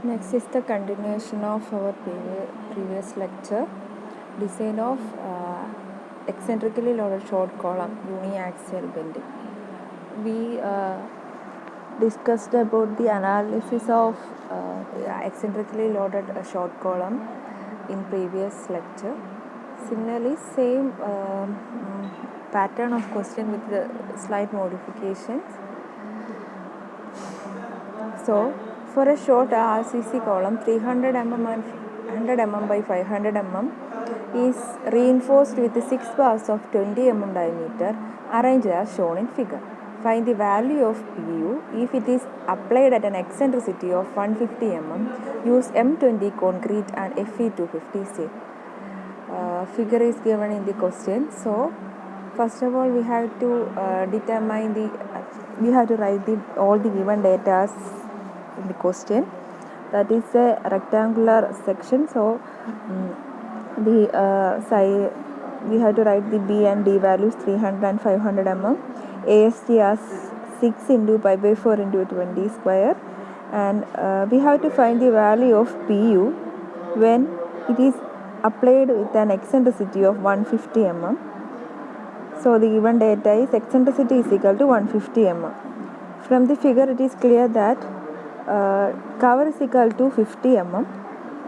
Next is the continuation of our previous lecture. Design of eccentrically loaded short column uniaxial bending. We discussed about the analysis of eccentrically loaded short column in previous lecture. Similarly, same pattern of question with the slight modifications. So, for a short RCC column, 300 mm and 100 mm by 500 mm is reinforced with 6 bars of 20 mm diameter arranged as shown in figure. Find the value of PU if it is applied at an eccentricity of 150 mm. Use M20 concrete and Fe250 steel. Figure is given in the question. So, first of all, we have to determine we have to write all the given data in the question. That is a rectangular section. So, the size we have to write the B and D values 300 and 500 mm. AST as 6 into pi by 4 into 20 square, and we have to find the value of PU when it is applied with an eccentricity of 150 mm. So the given data is eccentricity is equal to 150 mm. From the figure it is clear that cover is equal to 50 mm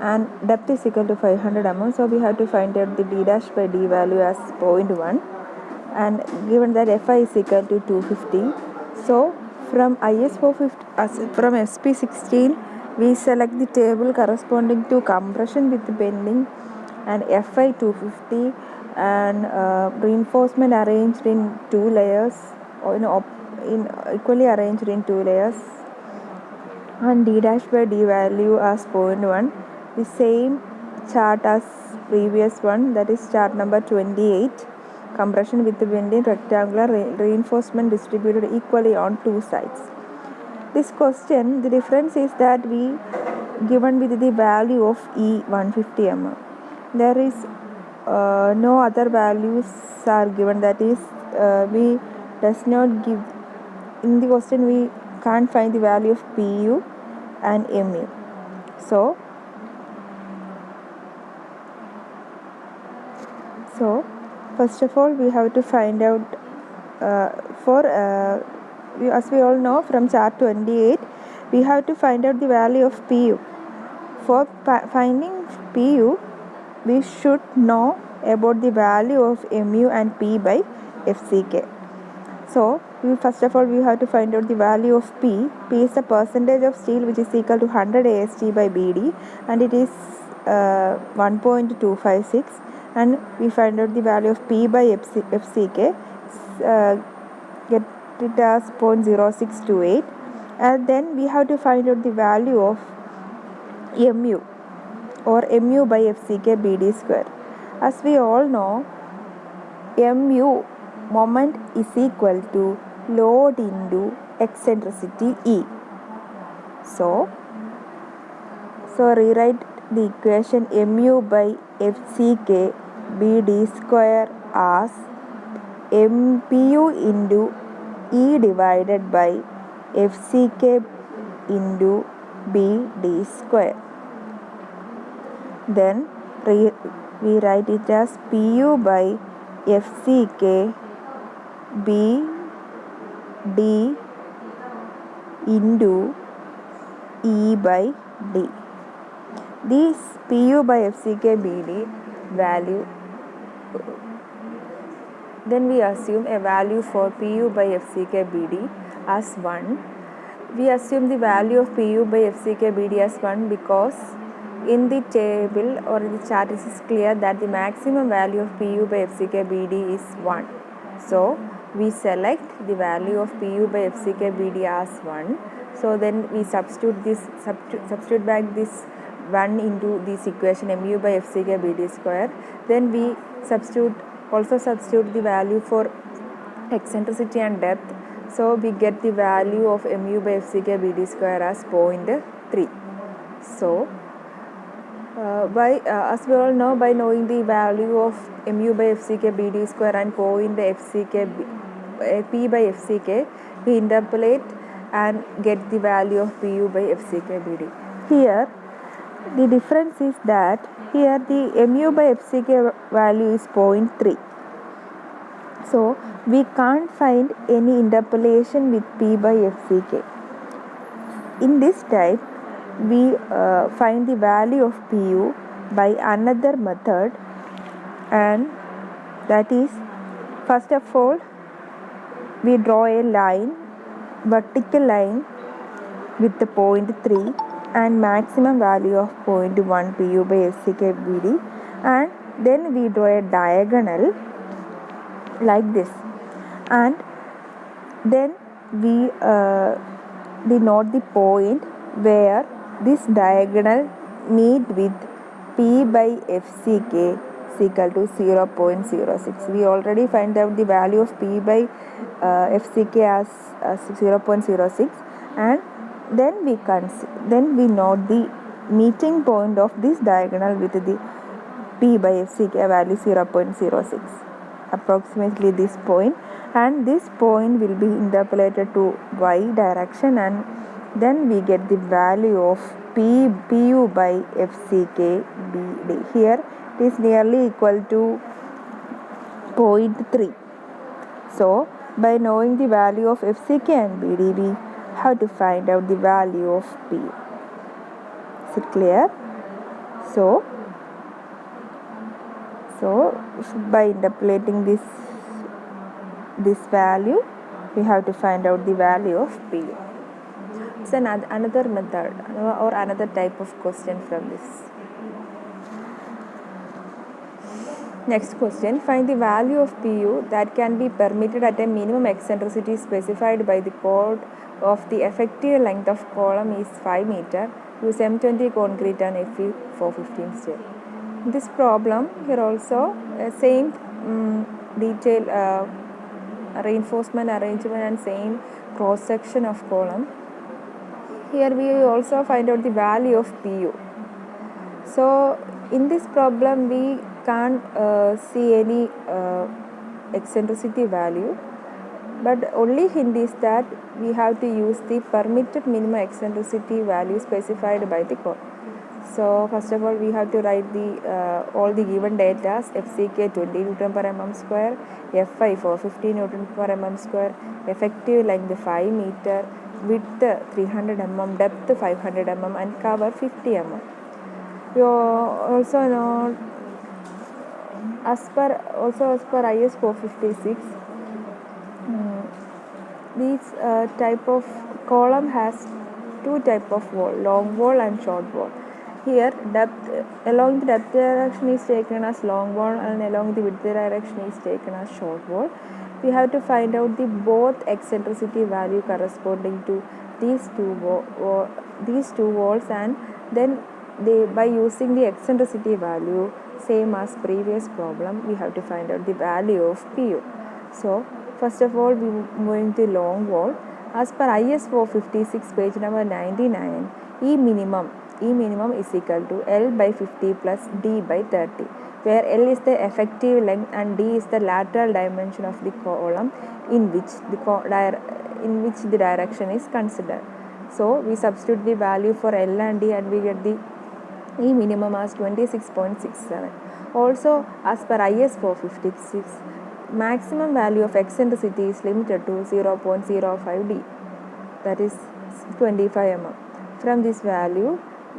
and depth is equal to 500 mm. So we have to find out the d dash by d value as 0.1, and given that Fi is equal to 250. So from IS 450 from SP16 we select the table corresponding to compression with bending and Fi 250 and reinforcement arranged in two layers, or equally arranged in two layers, and d dash by d value as 0.1. The same chart as previous one, that is chart number 28. Compression with bending, rectangular, reinforcement distributed equally on two sides. This question, the difference is that we given with the value of E 150 mm. There is no other values are given, that is we does not give in the question, we can't find the value of PU and MU. So first of all we have to find out as we all know from chart 28, we have to find out the value of PU. For finding PU, we should know about the value of MU and P by FCK. So first of all we have to find out the value of P. P is the percentage of steel which is equal to 100 AST by BD, and it is 1.256, and we find out the value of P by FCK, get it as 0.0628, and then we have to find out the value of MU or MU by FCK BD square. As we all know, MU moment is equal to load into eccentricity E. So rewrite the equation MU by FCK BD square as MPU into E divided by FCK into BD square. Then we write it as PU by FCK BD into E by D. This PU by FCK BD value, then we assume a value for PU by FCK BD as 1. We assume the value of PU by FCK BD as 1 because in the table or in the chart it is clear that the maximum value of PU by FCK BD is 1. So we select the value of PU by FCK BD as 1. So then we substitute back this 1 into this equation MU by FCK BD square. Then we also substitute the value for eccentricity and depth. So we get the value of MU by FCK BD square as 0.3. So as we all know, by knowing the value of MU by FCK BD square and P by FCK, we interpolate and get the value of PU by FCK BD. Here the difference is that here the mu by FCK value is 0.3. So we can't find any interpolation with P by FCK. In this type, we find the value of Pu by another method, and that is, first of all, we draw a line, vertical line with the 0.3 and maximum value of 0.1 Pu by FCK BD, and then we draw a diagonal like this, and then we denote the point where this diagonal meet with P by FCK is equal to 0.06. We already find out the value of P by FCK as 0.06, and then we note the meeting point of this diagonal with the P by FCK value 0.06, approximately this point, and this point will be interpolated to y direction, and then we get the value of Pu by FCK BD. Here it is nearly equal to 0.3. So by knowing the value of FCK and BD, we have to find out the value of Pu. Is it clear? So by interpolating this value, we have to find out the value of Pu. It's another method or another type of question from this. Next question, find the value of Pu that can be permitted at a minimum eccentricity specified by the code of the effective length of column is 5 meter. Use M20 concrete and Fe 415 steel. This problem here also same detail reinforcement arrangement and same cross section of column. Here we also find out the value of Pu. So in this problem we can't see any eccentricity value, but only hint is that we have to use the permitted minimum eccentricity value specified by the code. So first of all, we have to write the all the given data: FCK 20 Newton per mm square, Fi 450 Newton per mm square, effective length 5 meter, width 300 mm, depth 500 mm, and cover 50 mm. You also know as per IS 456, this type of column has two type of wall, long wall and short wall. Here depth along the depth direction is taken as long wall, and along the width direction is taken as short wall. We have to find out the both eccentricity value corresponding to these two walls, and then by using the eccentricity value same as previous problem, we have to find out the value of Pu. So first of all, we moving to long wall. As per IS 456 page number 99, E minimum is equal to L by 50 plus D by 30, where L is the effective length and D is the lateral dimension of the column in which the direction is considered. So we substitute the value for L and D, and we get the E minimum as 26.67. Also, as per IS 456, maximum value of eccentricity is limited to 0.05 D, that is 25 mm. From this value,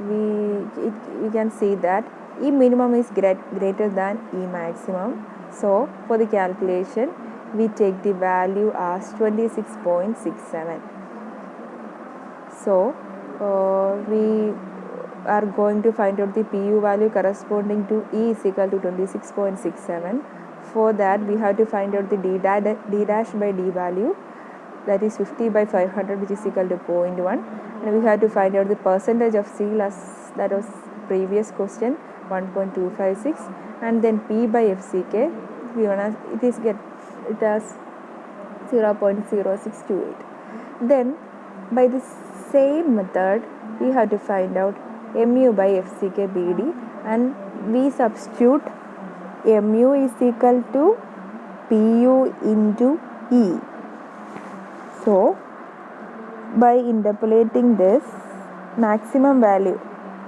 we can see that E minimum is greater than E maximum. So for the calculation, we take the value as 26.67. So we are going to find out the Pu value corresponding to E is equal to 26.67. For that, we have to find out the D dash by D value, that is 50 by 500, which is equal to 0.1, and we have to find out the percentage of seal as that was previous question, 1.256, and then P by FCK given as it has 0.0628. Then by the same method, we have to find out mu by FCK BD, and we substitute mu is equal to Pu into E. So by interpolating this, maximum value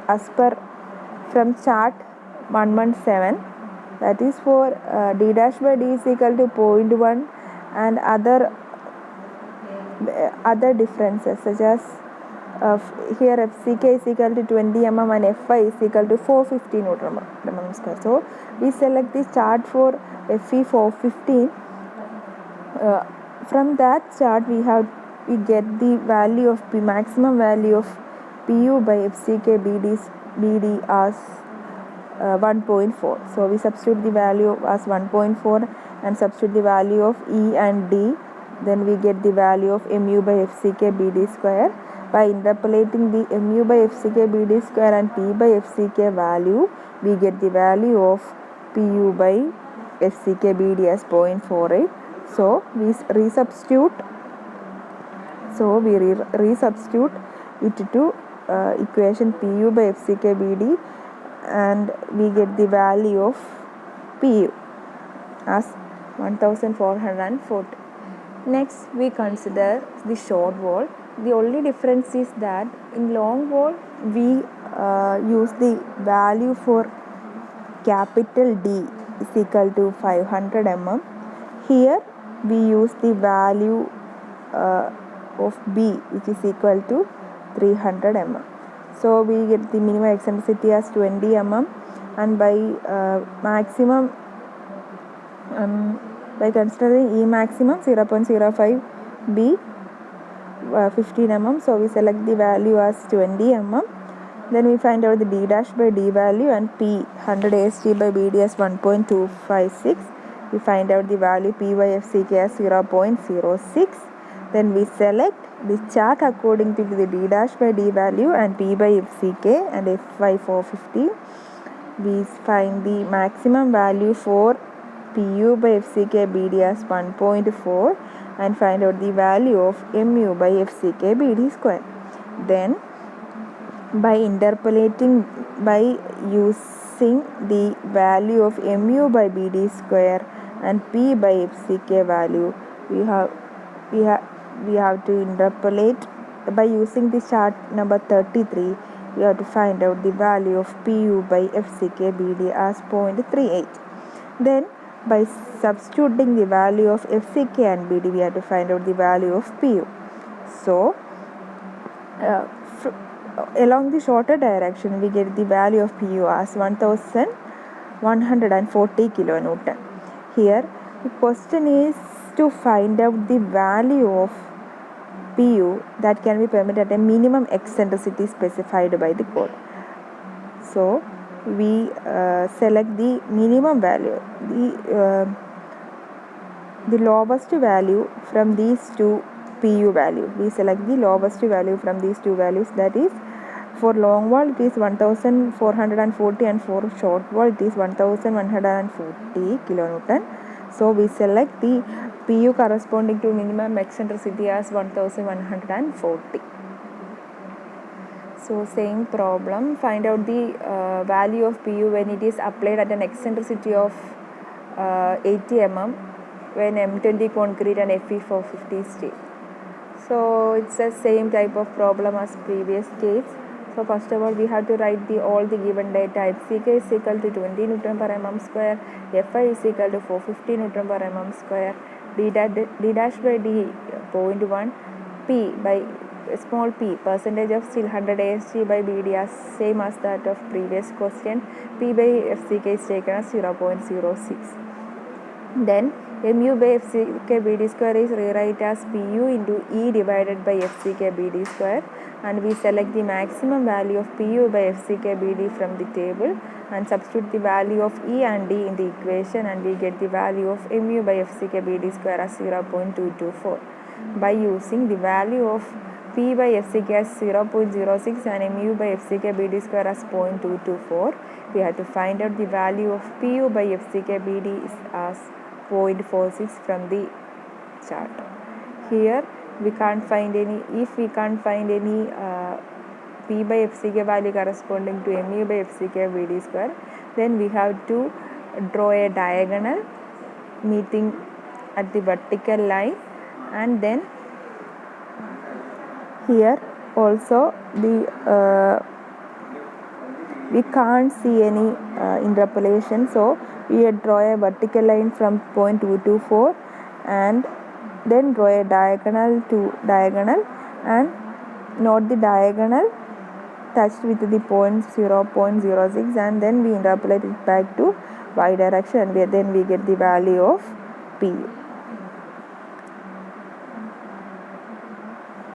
as per from chart 117, that is for d dash by d is equal to 0.1 and other differences such as here FCK is equal to 20 mm and Fy is equal to 450 Newton mm square. So we select the chart for Fe 415. From that chart we get the value of maximum value of Pu by FCK BD as 1.4. So we substitute the value as 1.4 and substitute the value of E and D. Then we get the value of Mu by FCK BD square. By interpolating the Mu by FCK BD square and P by FCK value, we get the value of Pu by FCK BD as 0.48. So we resubstitute it to equation Pu by FCK BD and we get the value of Pu as 1440. Next we consider the short wall. The only difference is that in long wall we use the value for capital D is equal to 500 mm. Here we use the value of B which is equal to 300 mm. So we get the minimum eccentricity as 20 mm and by maximum by considering E maximum 0.05 B 15 mm. So we select the value as 20 mm. Then we find out the D dash by D value and P 100 AST by BD as 1.256. We find out the value P by FCK as 0.06. Then we select the chart according to the D dash by D value and P by FCK and Fy 450. We find the maximum value for Pu by FCK BD as 1.4 and find out the value of Mu by FCK BD square. Then by interpolating by using the value of Mu by BD square and P by FCK value, we have to interpolate by using the chart number 33. We have to find out the value of Pu by FCK BD as 0.38. Then by substituting the value of FCK and BD, we have to find out the value of Pu. So along the shorter direction we get the value of Pu as 1140 kilonewton. Here the question is to find out the value of Pu that can be permitted at a minimum eccentricity specified by the code. So we select the minimum value, the lowest value from these two Pu value. We select the lowest value from these two values, that is for long wall it is 1440 and for short wall it is 1140 kilonewton. So we select the Pu corresponding to minimum eccentricity as 1140. So same problem, find out the value of Pu when it is applied at an eccentricity of 80 mm when M20 concrete and Fe 450 steel. So it's the same type of problem as previous case. So first of all we have to write all the given data. FCK is equal to 20 Newton per mm square, Fi is equal to 450 Newton per mm square, D dash by D 0.1, P by small p percentage of steel 100 AST by BD as same as that of previous question. P by FCK is taken as 0.06. Then Mu by FCK BD square is rewrite as Pu into E divided by FCK BD square, and we select the maximum value of Pu by FCK BD from the table and substitute the value of E and D in the equation, and we get the value of Mu by FCK BD square as 0.224. By using the value of P by FCK as 0.06 and Mu by FCK BD square as 0.224, we have to find out the value of Pu by FCK BD as 0.46 from the chart. Here we can't find any, if we can't find any P by FCK value corresponding to Mu by FCK BD square, then we have to draw a diagonal meeting at the vertical line, and then here also we can't see any interpolation, so we draw a vertical line from point 2 to 4 and then draw a diagonal to diagonal and note the diagonal touched with the point 0.06 and then we interpolate it back to y direction and then we get the value of P.